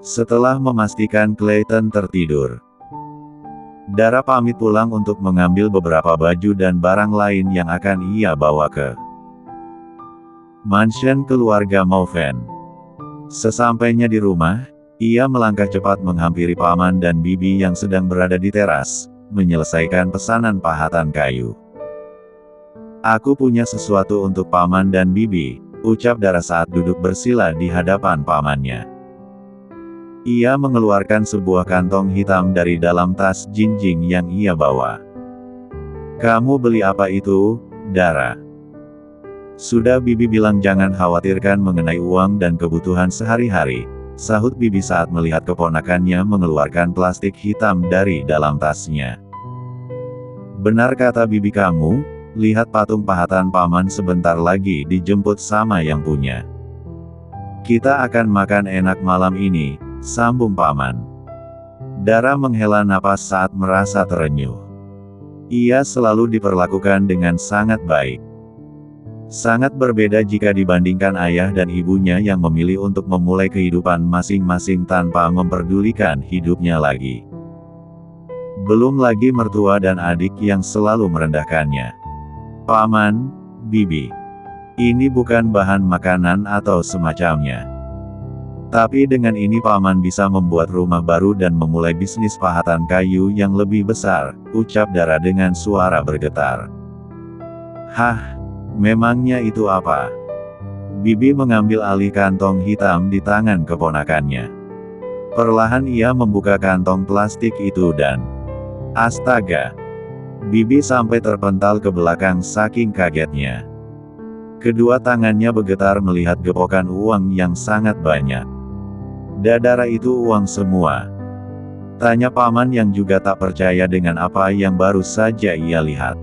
Setelah memastikan Clayton tertidur, Dara pamit pulang untuk mengambil beberapa baju dan barang lain yang akan ia bawa ke mansion keluarga Mauven. Sesampainya di rumah, ia melangkah cepat menghampiri paman dan bibi yang sedang berada di teras, menyelesaikan pesanan pahatan kayu. "Aku punya sesuatu untuk paman dan bibi," ucap Dara saat duduk bersila di hadapan pamannya. Ia mengeluarkan sebuah kantong hitam dari dalam tas jinjing yang ia bawa. "Kamu beli apa itu, Dara?" "Sudah bibi bilang jangan khawatirkan mengenai uang dan kebutuhan sehari-hari," sahut bibi saat melihat keponakannya mengeluarkan plastik hitam dari dalam tasnya. "Benar kata bibi kamu, lihat patung pahatan paman sebentar lagi dijemput sama yang punya. Kita akan makan enak malam ini," sambung paman. Dara menghela napas saat merasa terenyuh. Ia selalu diperlakukan dengan sangat baik. Sangat berbeda jika dibandingkan ayah dan ibunya yang memilih untuk memulai kehidupan masing-masing tanpa memperdulikan hidupnya lagi. Belum lagi mertua dan adik yang selalu merendahkannya. "Paman, bibi, ini bukan bahan makanan atau semacamnya. Tapi dengan ini paman bisa membuat rumah baru dan memulai bisnis pahatan kayu yang lebih besar," ucap Dara dengan suara bergetar. "Hah? Memangnya itu apa?" Bibi mengambil alih kantong hitam di tangan keponakannya. Perlahan ia membuka kantong plastik itu dan... astaga! Bibi sampai terpental ke belakang saking kagetnya. Kedua tangannya bergetar melihat gepokan uang yang sangat banyak. "Dara, itu uang semua?" tanya paman yang juga tak percaya dengan apa yang baru saja ia lihat.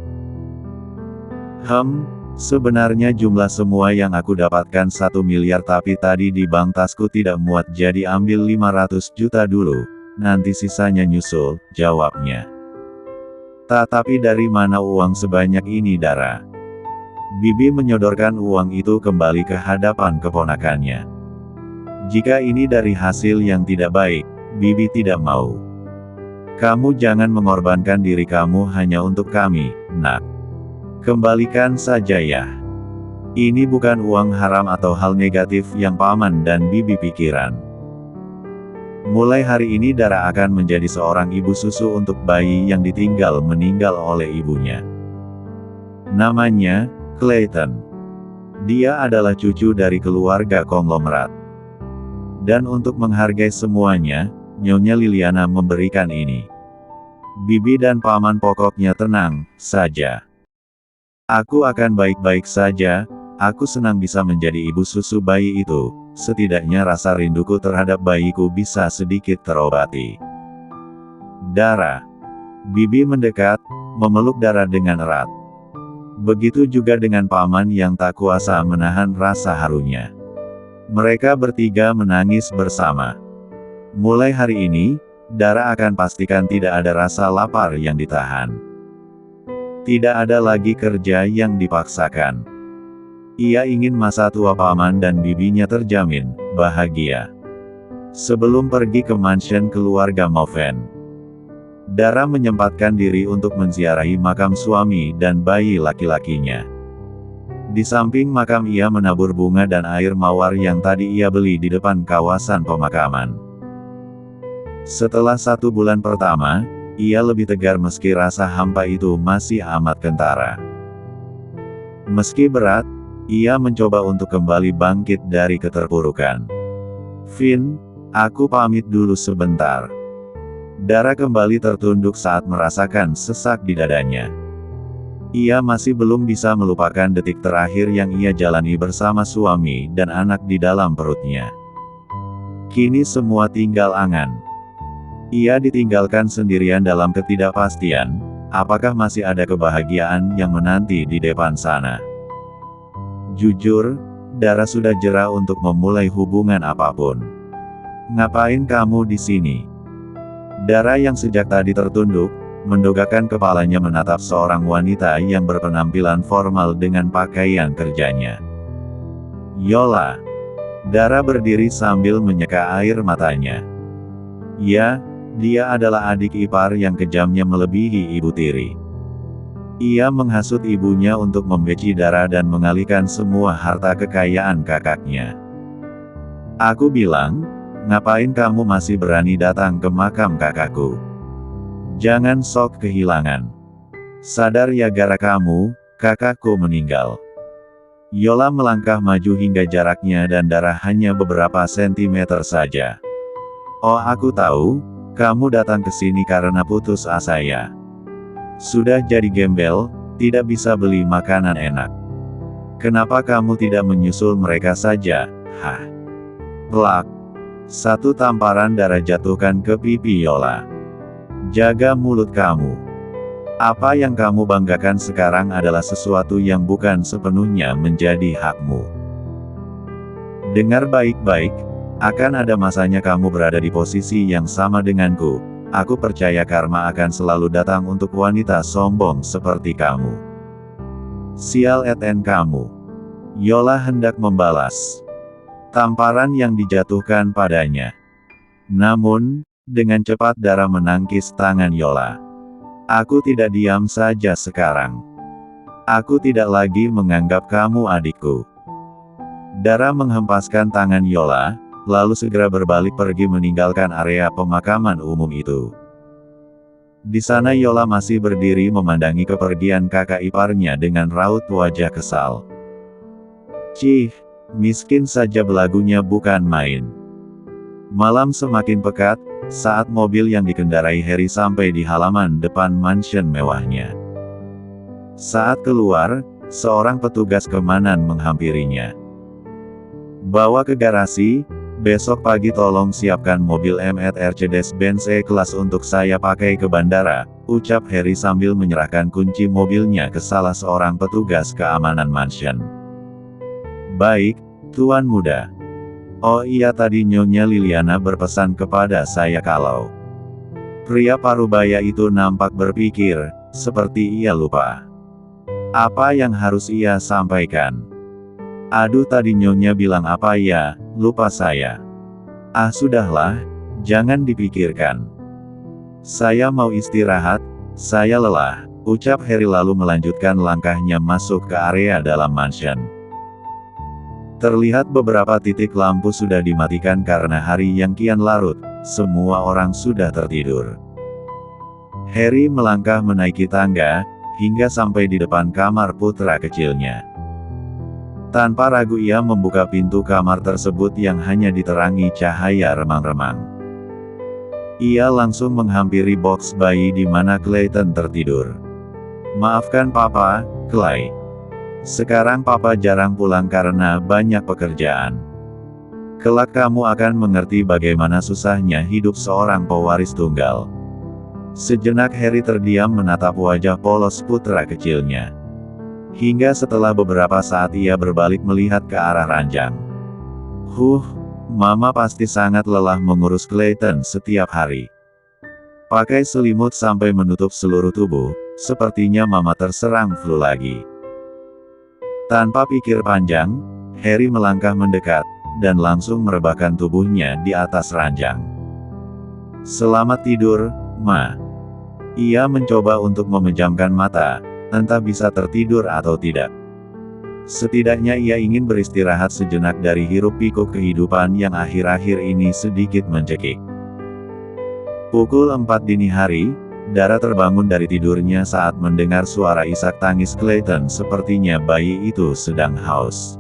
Sebenarnya jumlah semua yang aku dapatkan 1 miliar, tapi tadi di bank tasku tidak muat, jadi ambil 500 juta dulu, nanti sisanya nyusul," jawabnya. "Tapi dari mana uang sebanyak ini, Dara?" Bibi menyodorkan uang itu kembali ke hadapan keponakannya. "Jika ini dari hasil yang tidak baik, bibi tidak mau. Kamu jangan mengorbankan diri kamu hanya untuk kami, nak. Kembalikan saja ya. Ini bukan uang haram atau hal negatif yang paman dan bibi pikiran. Mulai hari ini Dara akan menjadi seorang ibu susu untuk bayi yang ditinggal meninggal oleh ibunya. Namanya Clayton. Dia adalah cucu dari keluarga konglomerat. Dan untuk menghargai semuanya, Nyonya Liliana memberikan ini. Bibi dan paman pokoknya tenang saja. Aku akan baik-baik saja. Aku senang bisa menjadi ibu susu bayi itu. Setidaknya rasa rinduku terhadap bayiku bisa sedikit terobati." "Dara." Bibi mendekat, memeluk Dara dengan erat. Begitu juga dengan paman yang tak kuasa menahan rasa harunya. Mereka bertiga menangis bersama. Mulai hari ini, Dara akan pastikan tidak ada rasa lapar yang ditahan. Tidak ada lagi kerja yang dipaksakan. Ia ingin masa tua paman dan bibinya terjamin bahagia. Sebelum pergi ke mansion keluarga Mauven, Dara menyempatkan diri untuk menziarahi makam suami dan bayi laki-lakinya. Di samping makam ia menabur bunga dan air mawar yang tadi ia beli di depan kawasan pemakaman. Setelah 1 bulan pertama, ia lebih tegar meski rasa hampa itu masih amat kentara. Meski berat, ia mencoba untuk kembali bangkit dari keterpurukan. "Vin, aku pamit dulu sebentar." Dara kembali tertunduk saat merasakan sesak di dadanya. Ia masih belum bisa melupakan detik terakhir yang ia jalani bersama suami dan anak di dalam perutnya. Kini semua tinggal angan. Ia ditinggalkan sendirian dalam ketidakpastian, apakah masih ada kebahagiaan yang menanti di depan sana. Jujur, Dara sudah jera untuk memulai hubungan apapun. "Ngapain kamu di sini?" Dara yang sejak tadi tertunduk, mendongakkan kepalanya menatap seorang wanita yang berpenampilan formal dengan pakaian kerjanya. "Yola." Dara berdiri sambil menyeka air matanya. Ya, dia adalah adik ipar yang kejamnya melebihi ibu tiri. Ia menghasut ibunya untuk membeci Dara dan mengalihkan semua harta kekayaan kakaknya. Aku bilang, ngapain kamu masih berani datang ke makam kakakku? Jangan sok kehilangan. Sadar ya, gara kamu, kakakku meninggal. Yola melangkah maju hingga jaraknya dan Dara hanya beberapa sentimeter saja. Oh, aku tahu, kamu datang ke sini karena putus asa ya. Sudah jadi gembel, tidak bisa beli makanan enak. Kenapa kamu tidak menyusul mereka saja? Hah? Plak. Satu tamparan Dara jatuhkan ke pipi Yola. Jaga mulut kamu. Apa yang kamu banggakan sekarang adalah sesuatu yang bukan sepenuhnya menjadi hakmu. Dengar baik-baik, akan ada masanya kamu berada di posisi yang sama denganku. Aku percaya karma akan selalu datang untuk wanita sombong seperti kamu. Sial kamu. Yola hendak membalas tamparan yang dijatuhkan padanya. Namun, dengan cepat Dara menangkis tangan Yola. Aku tidak diam saja sekarang. Aku tidak lagi menganggap kamu adikku. Dara menghempaskan tangan Yola, lalu segera berbalik pergi meninggalkan area pemakaman umum itu. Di sana Yola masih berdiri memandangi kepergian kakak iparnya dengan raut wajah kesal. Cih, miskin saja belagunya bukan main. Malam semakin pekat, saat mobil yang dikendarai Harry sampai di halaman depan mansion mewahnya. Saat keluar, seorang petugas keamanan menghampirinya. Bawa ke garasi, besok pagi tolong siapkan mobil Mercedes-Benz E-Class untuk saya pakai ke bandara, ucap Harry sambil menyerahkan kunci mobilnya ke salah seorang petugas keamanan mansion. Baik, Tuan Muda. Oh iya, tadi Nyonya Liliana berpesan kepada saya kalau pria parubaya itu nampak berpikir, seperti ia lupa. Apa yang harus ia sampaikan? Aduh, tadi Nyonya bilang apa ya, lupa saya. Ah sudahlah, jangan dipikirkan. Saya mau istirahat, saya lelah, ucap Harry lalu melanjutkan langkahnya masuk ke area dalam mansion. Terlihat beberapa titik lampu sudah dimatikan karena hari yang kian larut, semua orang sudah tertidur. Harry melangkah menaiki tangga, hingga sampai di depan kamar putra kecilnya. Tanpa ragu ia membuka pintu kamar tersebut yang hanya diterangi cahaya remang-remang. Ia langsung menghampiri box bayi di mana Clayton tertidur. Maafkan Papa, Clay. Sekarang Papa jarang pulang karena banyak pekerjaan. Kelak kamu akan mengerti bagaimana susahnya hidup seorang pewaris tunggal. Sejenak Harry terdiam menatap wajah polos putra kecilnya. Hingga setelah beberapa saat ia berbalik melihat ke arah ranjang. Mama pasti sangat lelah mengurus Clayton setiap hari. Pakai selimut sampai menutup seluruh tubuh, sepertinya Mama terserang flu lagi. Tanpa pikir panjang, Harry melangkah mendekat, dan langsung merebahkan tubuhnya di atas ranjang. Selamat tidur, Ma. Ia mencoba untuk memejamkan mata, entah bisa tertidur atau tidak. Setidaknya ia ingin beristirahat sejenak dari hiruk-pikuk kehidupan yang akhir-akhir ini sedikit mencekik. Pukul 4 dini hari, Dara terbangun dari tidurnya saat mendengar suara isak tangis Clayton. Sepertinya bayi itu sedang haus.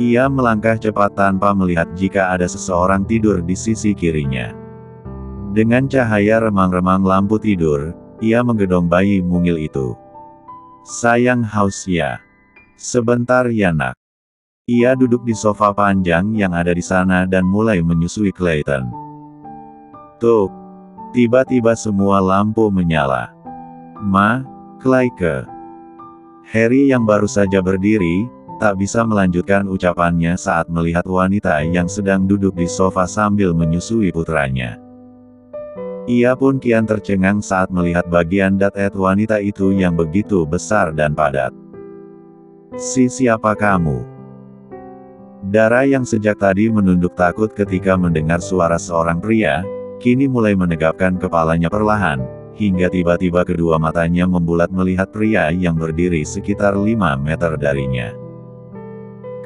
Ia melangkah cepat tanpa melihat jika ada seseorang tidur di sisi kirinya. Dengan cahaya remang-remang lampu tidur, ia menggendong bayi mungil itu. Sayang haus ya. Sebentar ya nak. Ia duduk di sofa panjang yang ada di sana dan mulai menyusui Clayton. Tuh. Tiba-tiba semua lampu menyala. Ma, Clayke. Harry yang baru saja berdiri, tak bisa melanjutkan ucapannya saat melihat wanita yang sedang duduk di sofa sambil menyusui putranya. Ia pun kian tercengang saat melihat bagian dadet wanita itu yang begitu besar dan padat. Siapa kamu? Dara yang sejak tadi menunduk takut ketika mendengar suara seorang pria, kini mulai menegakkan kepalanya perlahan, hingga tiba-tiba kedua matanya membulat melihat pria yang berdiri sekitar 5 meter darinya.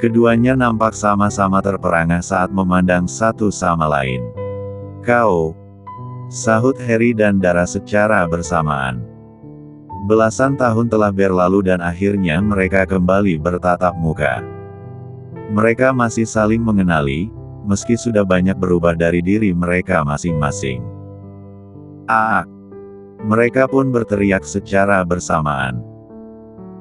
Keduanya nampak sama-sama terperangah saat memandang satu sama lain. "Kau," sahut Harry dan Dara secara bersamaan. Belasan tahun telah berlalu dan akhirnya mereka kembali bertatap muka. Mereka masih saling mengenali, meski sudah banyak berubah dari diri mereka masing-masing. "Ah!" Mereka pun berteriak secara bersamaan.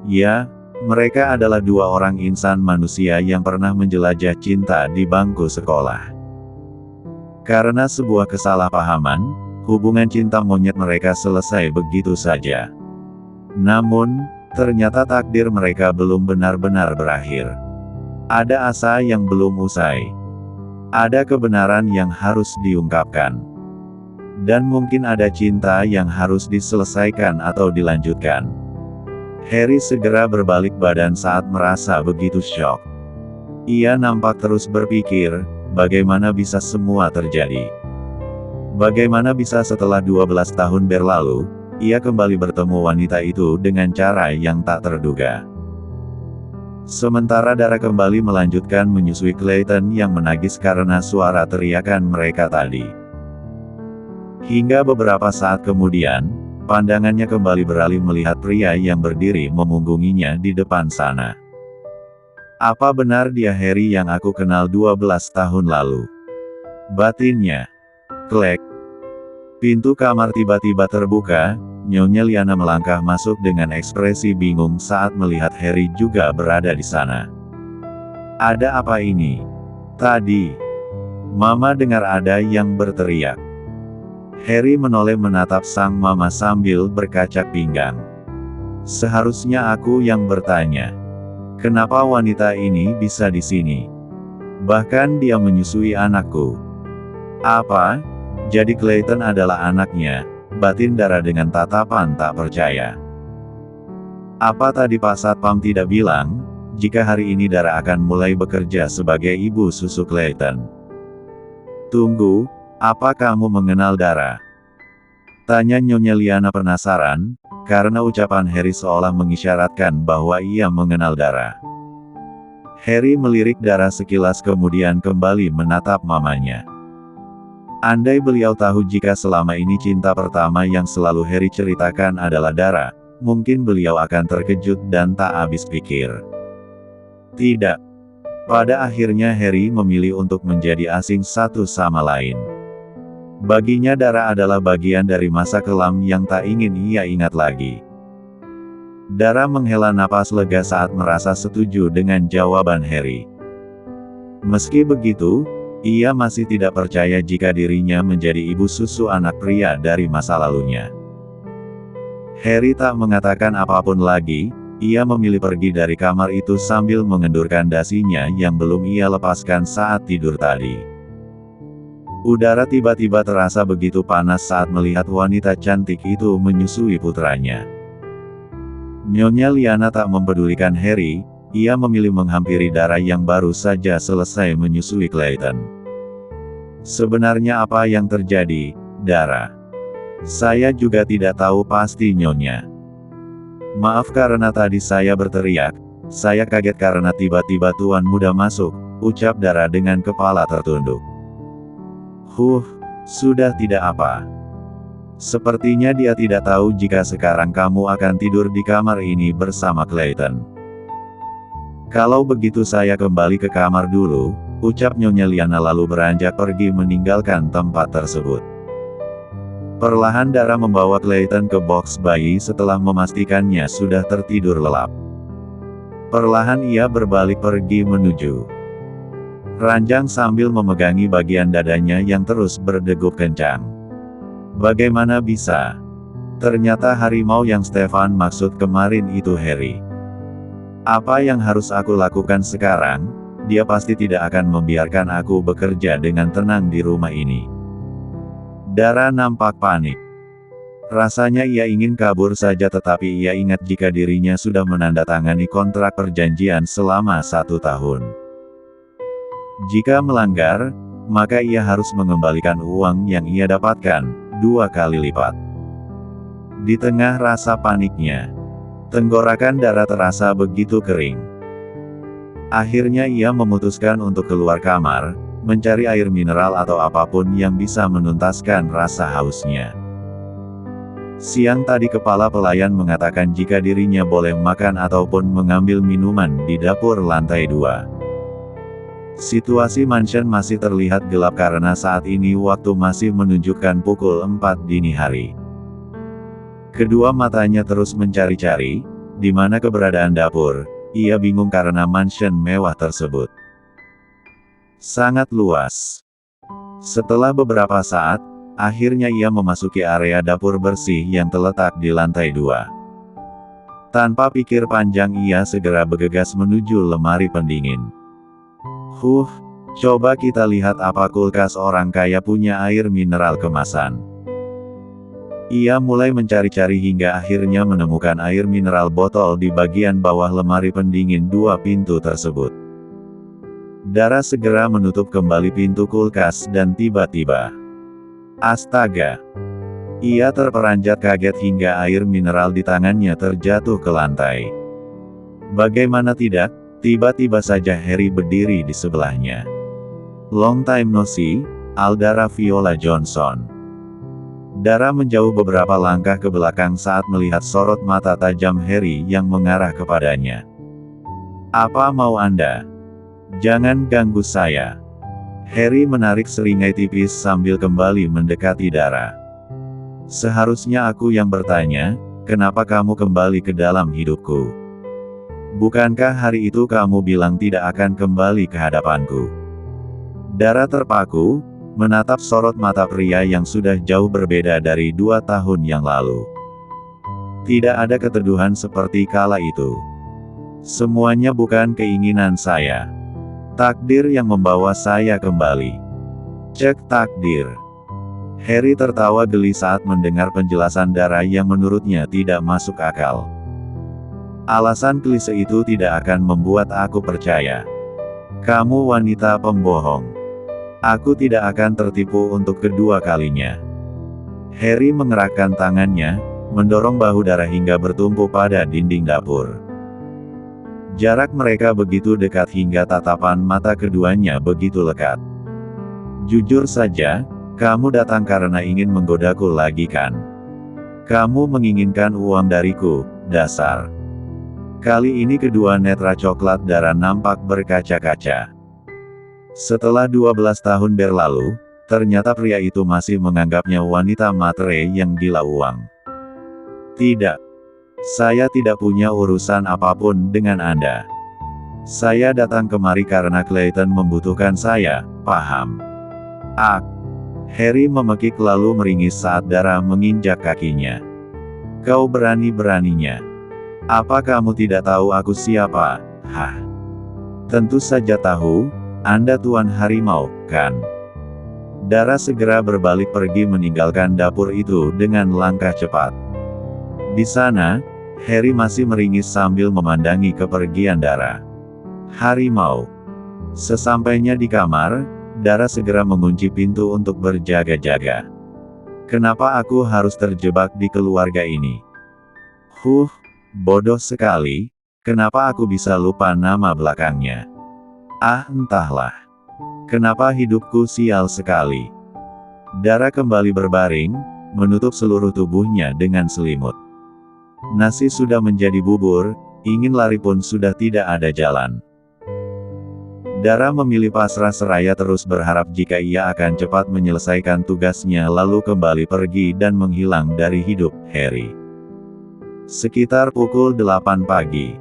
Ya, mereka adalah dua orang insan manusia yang pernah menjelajah cinta di bangku sekolah. Karena sebuah kesalahpahaman, hubungan cinta monyet mereka selesai begitu saja. Namun, ternyata takdir mereka belum benar-benar berakhir. Ada asa yang belum usai. Ada kebenaran yang harus diungkapkan. Dan mungkin ada cinta yang harus diselesaikan atau dilanjutkan. Harry segera berbalik badan saat merasa begitu syok. Ia nampak terus berpikir, bagaimana bisa semua terjadi? Bagaimana bisa setelah 12 tahun berlalu, ia kembali bertemu wanita itu dengan cara yang tak terduga. Sementara Dara kembali melanjutkan menyusui Clayton yang menangis karena suara teriakan mereka tadi. Hingga beberapa saat kemudian, pandangannya kembali beralih melihat pria yang berdiri memunggunginya di depan sana. "Apa benar dia Harry yang aku kenal 12 tahun lalu?" batinnya. Klek. Pintu kamar tiba-tiba terbuka, Nyonya Liana melangkah masuk dengan ekspresi bingung saat melihat Harry juga berada di sana. "Ada apa ini?" "Tadi, Mama dengar ada yang berteriak." Harry menoleh menatap sang mama sambil berkacak pinggang. "Seharusnya aku yang bertanya. Kenapa wanita ini bisa di sini? Bahkan dia menyusui anakku." "Apa? Jadi Clayton adalah anaknya?" batin Dara dengan tatapan tak percaya. "Apa tadi Pak Satpam tidak bilang, jika hari ini Dara akan mulai bekerja sebagai ibu susu Clayton?" "Tunggu, apa kamu mengenal Dara?" tanya Nyonya Liana penasaran, karena ucapan Harry seolah mengisyaratkan bahwa ia mengenal Dara. Harry melirik Dara sekilas kemudian kembali menatap mamanya. Andai beliau tahu jika selama ini cinta pertama yang selalu Harry ceritakan adalah Dara, mungkin beliau akan terkejut dan tak habis pikir. Tidak. Pada akhirnya Harry memilih untuk menjadi asing satu sama lain. Baginya Dara adalah bagian dari masa kelam yang tak ingin ia ingat lagi. Dara menghela napas lega saat merasa setuju dengan jawaban Harry. Meski begitu, ia masih tidak percaya jika dirinya menjadi ibu susu anak pria dari masa lalunya. Harry tak mengatakan apapun lagi, ia memilih pergi dari kamar itu sambil mengendurkan dasinya yang belum ia lepaskan saat tidur tadi. Udara tiba-tiba terasa begitu panas saat melihat wanita cantik itu menyusui putranya. Nyonya Liana tak mempedulikan Harry, ia memilih menghampiri Dara yang baru saja selesai menyusui Clayton. "Sebenarnya apa yang terjadi, Dara?" "Saya juga tidak tahu pasti Nyonya. Maaf karena tadi saya berteriak, saya kaget karena tiba-tiba Tuan Muda masuk," ucap Dara dengan kepala tertunduk. Sudah tidak apa. Sepertinya dia tidak tahu jika sekarang kamu akan tidur di kamar ini bersama Clayton." "Kalau begitu saya kembali ke kamar dulu," ucap Nyonya Liana lalu beranjak pergi meninggalkan tempat tersebut. Perlahan Dara membawa Clayton ke box bayi setelah memastikannya sudah tertidur lelap. Perlahan ia berbalik pergi menuju ranjang sambil memegangi bagian dadanya yang terus berdegup kencang. Bagaimana bisa? Ternyata harimau yang Stefan maksud kemarin itu Harry. Apa yang harus aku lakukan sekarang? Dia pasti tidak akan membiarkan aku bekerja dengan tenang di rumah ini. Dara nampak panik. Rasanya ia ingin kabur saja tetapi ia ingat jika dirinya sudah menandatangani kontrak perjanjian selama 1 tahun. Jika melanggar, maka ia harus mengembalikan uang yang ia dapatkan, 2 kali lipat. Di tengah rasa paniknya, tenggorokan Dara terasa begitu kering. Akhirnya ia memutuskan untuk keluar kamar, mencari air mineral atau apapun yang bisa menuntaskan rasa hausnya. Siang tadi kepala pelayan mengatakan jika dirinya boleh makan ataupun mengambil minuman di dapur lantai 2. Situasi mansion masih terlihat gelap karena saat ini waktu masih menunjukkan pukul 4 dini hari. Kedua matanya terus mencari-cari, di mana keberadaan dapur. Ia bingung karena mansion mewah tersebut sangat luas. Setelah beberapa saat, akhirnya ia memasuki area dapur bersih yang terletak di lantai 2. Tanpa pikir panjang ia segera bergegas menuju lemari pendingin. Coba kita lihat apa kulkas orang kaya punya air mineral kemasan. Ia mulai mencari-cari hingga akhirnya menemukan air mineral botol di bagian bawah lemari pendingin 2 pintu tersebut. Dara segera menutup kembali pintu kulkas dan tiba-tiba, astaga! Ia terperanjat kaget hingga air mineral di tangannya terjatuh ke lantai. Bagaimana tidak, tiba-tiba saja Harry berdiri di sebelahnya. Long time no see, Aldara Viola Johnson. Dara menjauh beberapa langkah ke belakang saat melihat sorot mata tajam Harry yang mengarah kepadanya. Apa mau Anda? Jangan ganggu saya. Harry menarik seringai tipis sambil kembali mendekati Dara. Seharusnya aku yang bertanya, kenapa kamu kembali ke dalam hidupku? Bukankah hari itu kamu bilang tidak akan kembali ke hadapanku? Dara terpaku, menatap sorot mata pria yang sudah jauh berbeda dari 2 tahun yang lalu. Tidak ada keteduhan seperti kala itu. Semuanya bukan keinginan saya. Takdir yang membawa saya kembali. Cek takdir. Harry tertawa geli saat mendengar penjelasan Dara yang menurutnya tidak masuk akal. Alasan klise itu tidak akan membuat aku percaya. Kamu wanita pembohong. Aku tidak akan tertipu untuk kedua kalinya. Harry mengerahkan tangannya, mendorong bahu Dara hingga bertumpu pada dinding dapur. Jarak mereka begitu dekat hingga tatapan mata keduanya begitu lekat. Jujur saja, kamu datang karena ingin menggodaku lagi kan? Kamu menginginkan uang dariku, dasar. Kali ini kedua netra coklat Dara nampak berkaca-kaca. Setelah 12 tahun berlalu, ternyata pria itu masih menganggapnya wanita matre yang gila uang. Tidak. Saya tidak punya urusan apapun dengan Anda. Saya datang kemari karena Clayton membutuhkan saya, paham? Harry memekik lalu meringis saat Dara menginjak kakinya. Kau berani-beraninya. Apa kamu tidak tahu aku siapa? Tentu saja tahu, Anda Tuan Harimau, kan? Dara segera berbalik pergi meninggalkan dapur itu dengan langkah cepat. Di sana, Harry masih meringis sambil memandangi kepergian Dara. Harimau. Sesampainya di kamar, Dara segera mengunci pintu untuk berjaga-jaga. Kenapa aku harus terjebak di keluarga ini? Bodoh sekali, kenapa aku bisa lupa nama belakangnya? Entahlah. Kenapa hidupku sial sekali? Dara kembali berbaring, menutup seluruh tubuhnya dengan selimut. Nasi sudah menjadi bubur, ingin lari pun sudah tidak ada jalan. Dara memilih pasrah seraya terus berharap jika ia akan cepat menyelesaikan tugasnya lalu kembali pergi dan menghilang dari hidup Harry. Sekitar pukul 8 pagi.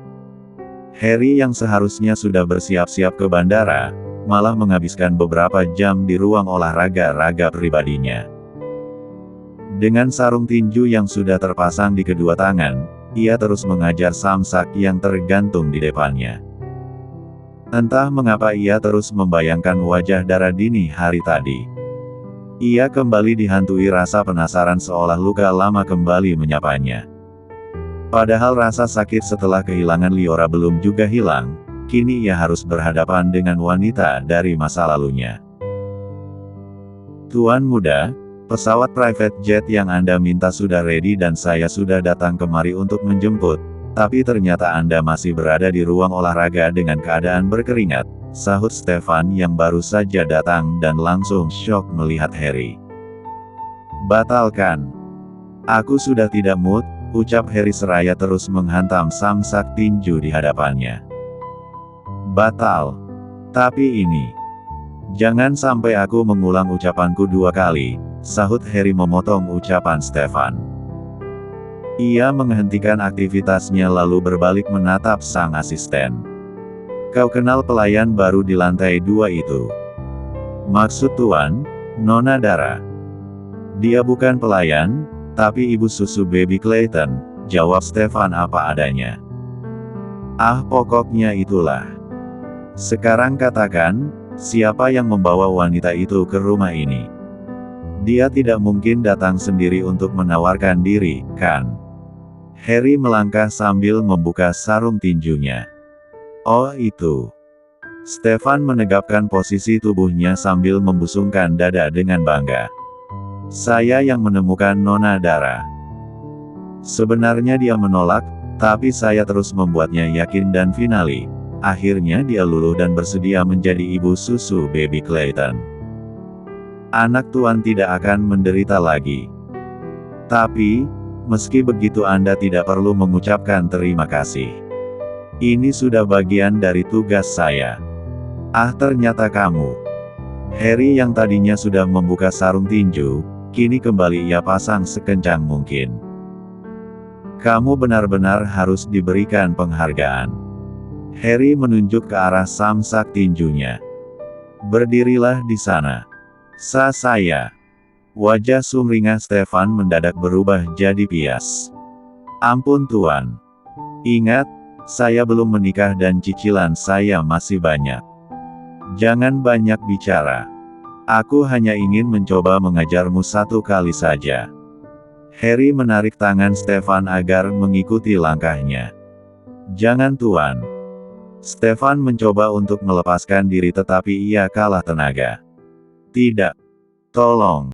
Harry yang seharusnya sudah bersiap-siap ke bandara, malah menghabiskan beberapa jam di ruang olahraga pribadinya. Dengan sarung tinju yang sudah terpasang di kedua tangan, ia terus mengajar samsak yang tergantung di depannya. Entah mengapa ia terus membayangkan wajah Dara dini hari tadi. Ia kembali dihantui rasa penasaran seolah luka lama kembali menyapanya. Padahal rasa sakit setelah kehilangan Liora belum juga hilang, kini ia harus berhadapan dengan wanita dari masa lalunya. Tuan muda, pesawat private jet yang Anda minta sudah ready dan saya sudah datang kemari untuk menjemput, tapi ternyata Anda masih berada di ruang olahraga dengan keadaan berkeringat, sahut Stefan yang baru saja datang dan langsung syok melihat Harry. Batalkan. Aku sudah tidak mood, ucap Harry seraya terus menghantam samsak tinju di hadapannya. Batal. Tapi ini. Jangan sampai aku mengulang ucapanku 2 kali, sahut Harry memotong ucapan Stefan. Ia menghentikan aktivitasnya lalu berbalik menatap sang asisten. Kau kenal pelayan baru di lantai 2 itu? Maksud Tuan, Nona Dara. Dia bukan pelayan, tapi ibu susu baby Clayton, jawab Stefan apa adanya. Ah, pokoknya itulah. Sekarang katakan, siapa yang membawa wanita itu ke rumah ini? Dia tidak mungkin datang sendiri untuk menawarkan diri, kan? Harry melangkah sambil membuka sarung tinjunya. Oh itu. Stefan menegapkan posisi tubuhnya sambil membusungkan dada dengan bangga. Saya yang menemukan Nona Dara. Sebenarnya dia menolak, tapi saya terus membuatnya yakin dan finali. Akhirnya dia luluh dan bersedia menjadi ibu susu baby Clayton. Anak Tuan tidak akan menderita lagi. Tapi, meski begitu Anda tidak perlu mengucapkan terima kasih. Ini sudah bagian dari tugas saya. Ah, ternyata kamu. Harry yang tadinya sudah membuka sarung tinju, kini kembali ia pasang sekencang mungkin. Kamu benar-benar harus diberikan penghargaan. Harry menunjuk ke arah samsak tinjunya. Berdirilah di sana. Saya. Wajah sumringah Stefan mendadak berubah jadi pias. Ampun Tuan. Ingat, saya belum menikah dan cicilan saya masih banyak. Jangan banyak bicara. Aku hanya ingin mencoba mengajarmu 1 kali saja. Harry menarik tangan Stefan agar mengikuti langkahnya. Jangan Tuan. Stefan mencoba untuk melepaskan diri tetapi ia kalah tenaga. Tidak. Tolong.